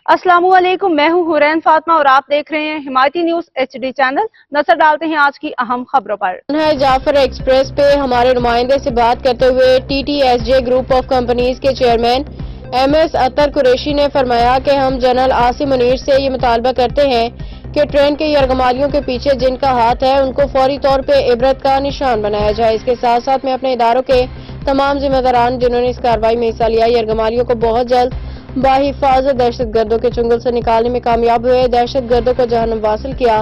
अस्सलामुअलैकुम, मैं हूं हुरैन फातिमा और आप देख रहे हैं हिमायती न्यूज HD चैनल। नजर डालते हैं आज की अहम खबरों पर। जाफर एक्सप्रेस पे हमारे नुमाइंदे से बात करते हुए TTSJ ग्रुप ऑफ कंपनीज के चेयरमैन MS अतर कुरैशी ने फरमाया कि हम जनरल आसिम मुनीर से ये मुतालबा करते हैं कि ट्रेन के यरगमालियों के पीछे जिनका हाथ है उनको फौरी तौर पे इबरत का निशान बनाया जाए। इसके साथ साथ मैं अपने इदारों के तमाम जिम्मेदारान जिन्होंने इस कार्रवाई में हिस्सा लिया, यरगमालियों को बहुत जल्द बाहिफाजत दहशत गर्दों के चुंगल से निकालने में कामयाब हुए, दहशत गर्दों को जहन्नुम वासिल किया,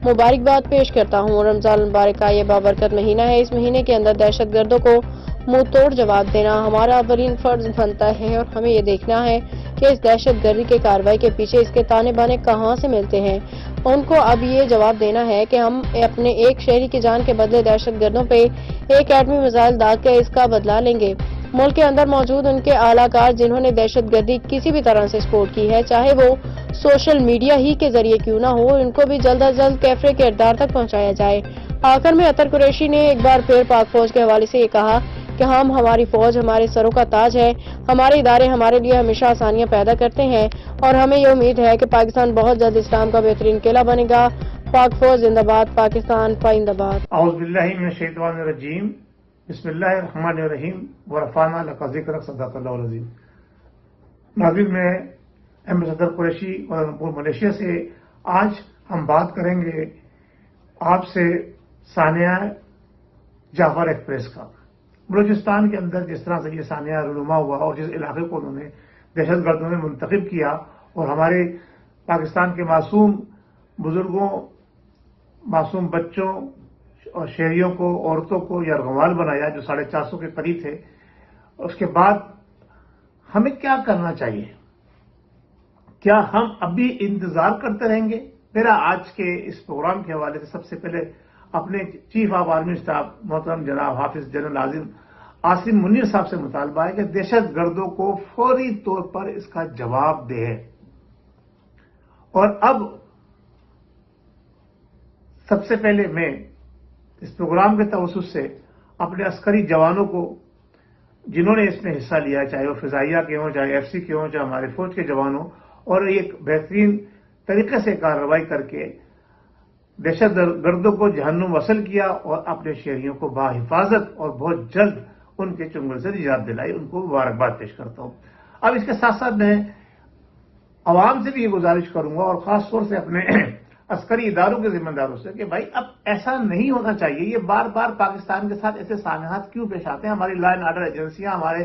मुबारकबाद पेश करता हूँ। रमजान मुबारक का ये बाबरकत महीना है। इस महीने के अंदर दहशत गर्दों को मुंह तोड़ जवाब देना हमारा अवलीन फर्ज बनता है और हमें ये देखना है कि इस दहशत गर्दी के कार्रवाई के पीछे इसके ताने बाने कहाँ से मिलते हैं। उनको अब ये जवाब देना है कि हम अपने एक शहरी की जान के बदले दहशत गर्दों पे एक एटमी मिसाइल दाग के इसका बदला लेंगे। मुल्क के अंदर मौजूद उनके आलाकार जिन्होंने दहशत गर्दी किसी भी तरह से सपोर्ट की है, चाहे वो सोशल मीडिया ही के जरिए क्यों ना हो, इनको भी जल्द अज जल्द कैफरे के इरदार तक पहुंचाया जाए। आखिर में अतर कुरैशी ने एक बार फिर पाक फौज के हवाले से ये कहा कि हमारी फौज हमारे सरों का ताज है, हमारे इदारे हमारे लिए हमेशा आसानियां पैदा करते हैं और हमें ये उम्मीद है कि पाकिस्तान बहुत जल्द इस्लाम का बेहतरीन किला बनेगा। पाक फौज जिंदाबाद, पाकिस्तान पाइंदाबाद। औज़ुबिल्लाहिमिनश्शैतानिर्रजीम, बिस्मिल्लाहिर्रहमानिर्रहीम व रफ़अना लका ज़िक्रक सदक़ल्लाहुल अज़ीम। नाज़रीन, मैं MS अतर कुरैशी कुआलालंपुर मलेशिया से आज हम बात करेंगे आपसे सानिया जाफर एक्सप्रेस का। बलूचिस्तान के अंदर जिस तरह से ये सानिया रुनुमा हुआ और जिस इलाके को उन्होंने दहशत गर्दों ने मुंतखब किया और हमारे पाकिस्तान के मासूम बुजुर्गों, मासूम बच्चों और शहरियों को, औरतों को यरगमाल बनाया जो 450 के करीब थे, उसके बाद हमें क्या करना चाहिए? क्या हम अभी इंतजार करते रहेंगे? मेरा आज के इस प्रोग्राम के हवाले से सबसे पहले अपने चीफ ऑफ आर्मी स्टाफ मोहतरम जनाब हाफिज जनरल आसिम मुनीर साहब से मुतालबा है कि दहशत गर्दों को फौरी तौर पर इसका जवाब दे। और अब सबसे पहले मैं इस प्रोग्राम के तवस्सुस से अपने अस्करी जवानों को जिन्होंने इसमें हिस्सा लिया, चाहे वो फिजाइया के हों, चाहे FC के हों, चाहे हमारे फौज के जवानों, और एक बेहतरीन तरीके से कार्रवाई करके दहशत गर्दों को जहन्नुम वसल किया और अपने शहरियों को बाहिफाजत और बहुत जल्द उनके चुंगल से निजात दिलाई, उनको मुबारकबाद पेश करता हूं। अब इसके साथ साथ मैं अवाम से भी ये गुजारिश करूंगा और खास तौर से अपने अस्करी इदारों के जिम्मेदारों से कि भाई अब ऐसा नहीं होना चाहिए। ये बार बार पाकिस्तान के साथ ऐसे सानहात क्यों पेश आते हैं? हमारी लॉ एंड ऑर्डर एजेंसियां, हमारे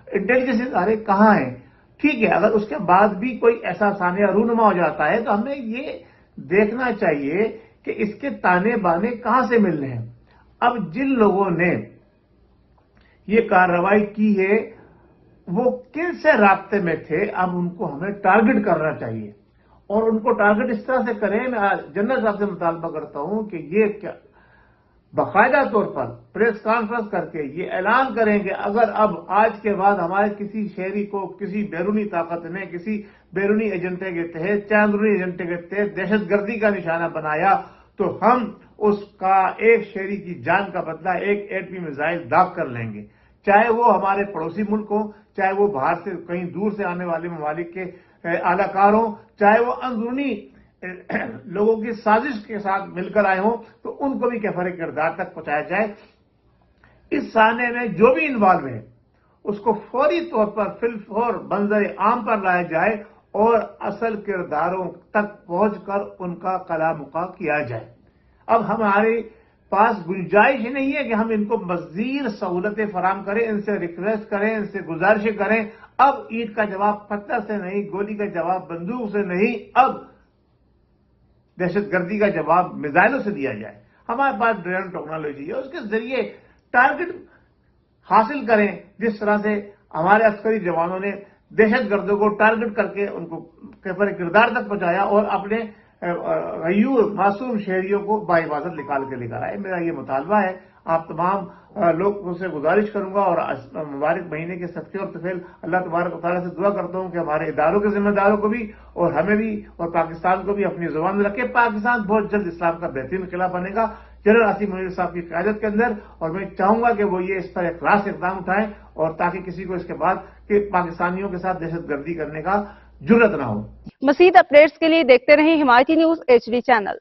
इंटेलिजेंस इदारे कहां हैं? ठीक है, अगर उसके बाद भी कोई ऐसा सानिया रूनुमा हो जाता है तो हमें ये देखना चाहिए कि इसके ताने बाने कहां से मिल रहे हैं। अब जिन लोगों ने ये कार्रवाई की है वो किन से राब्ते में थे, अब उनको हमें टारगेट करना चाहिए और उनको टारगेट इस तरह से करें। मैं जनरल साहब से मुतालबा करता हूं कि ये क्या बाकायदा तौर पर प्रेस कॉन्फ्रेंस करके ये ऐलान करें कि अगर अब आज के बाद हमारे किसी शहरी को किसी बैरूनी ताकत ने किसी बैरूनी एजेंटे के तहत, चाहे अंदरूनी एजेंटे के तहत दहशत गर्दी का निशाना बनाया तो हम उसका एक शहरी की जान का बदला एक एटमी मिसाइल दाग कर लेंगे, चाहे वो हमारे पड़ोसी मुल्क हो, चाहे वो बाहर से कहीं दूर से आने वाले ममालिक के आलाकार हो, चाहे वो अंदरूनी लोगों की साजिश के साथ मिलकर आए हों, तो उनको भी कैफरे किरदार तक पहुंचाया जाए। इस साने में जो भी इन्वॉल्व है उसको फौरी तौर पर फिलफौर मंजर आम पर लाया जाए और असल किरदारों तक पहुंचकर उनका कला मुका किया जाए। अब हमारे पास गुंजाइश ही नहीं है कि हम इनको मजीद सहूलतें फराम करें, इनसे रिक्वेस्ट करें, इनसे गुजारिश करें। अब ईंट का जवाब पत्थर से नहीं, गोली का जवाब बंदूक से नहीं, अब दहशत गर्दी का जवाब मिसाइलों से दिया जाए। हमारे पास ड्रोन टेक्नोलॉजी है, उसके जरिए टारगेट हासिल करें। जिस तरह से हमारे अस्करी जवानों ने दहशत गर्दों को टारगेट करके उनको कैफरे किरदार तक पहुंचाया और अपने गयूर मासूम शहरियों को बाहिफाजत निकाल के लेकर आए। मेरा ये मुतालबा है, आप तमाम लोगों से गुजारिश करूंगा और मुबारक महीने के सदक़े और तफेल अल्लाह तबारक व तआला से दुआ करता हूं कि हमारे इदारों के जिम्मेदारों को भी और हमें भी और पाकिस्तान को भी अपनी जुबान में रखे। पाकिस्तान बहुत जल्द इस्लाम का बेहतरीन किला बनेगा जनरल आसिम मुनीर साहब की क़यादत के अंदर, और मैं चाहूंगा कि वो ये इस पर एक रास इक़दाम उठाएं और ताकि किसी को इसके बाद कि पाकिस्तानियों के साथ दहशत गर्दी करने का जुर्रत ना हो। मजीद अपडेट्स के लिए देखते रहें हिमायती न्यूज HD चैनल।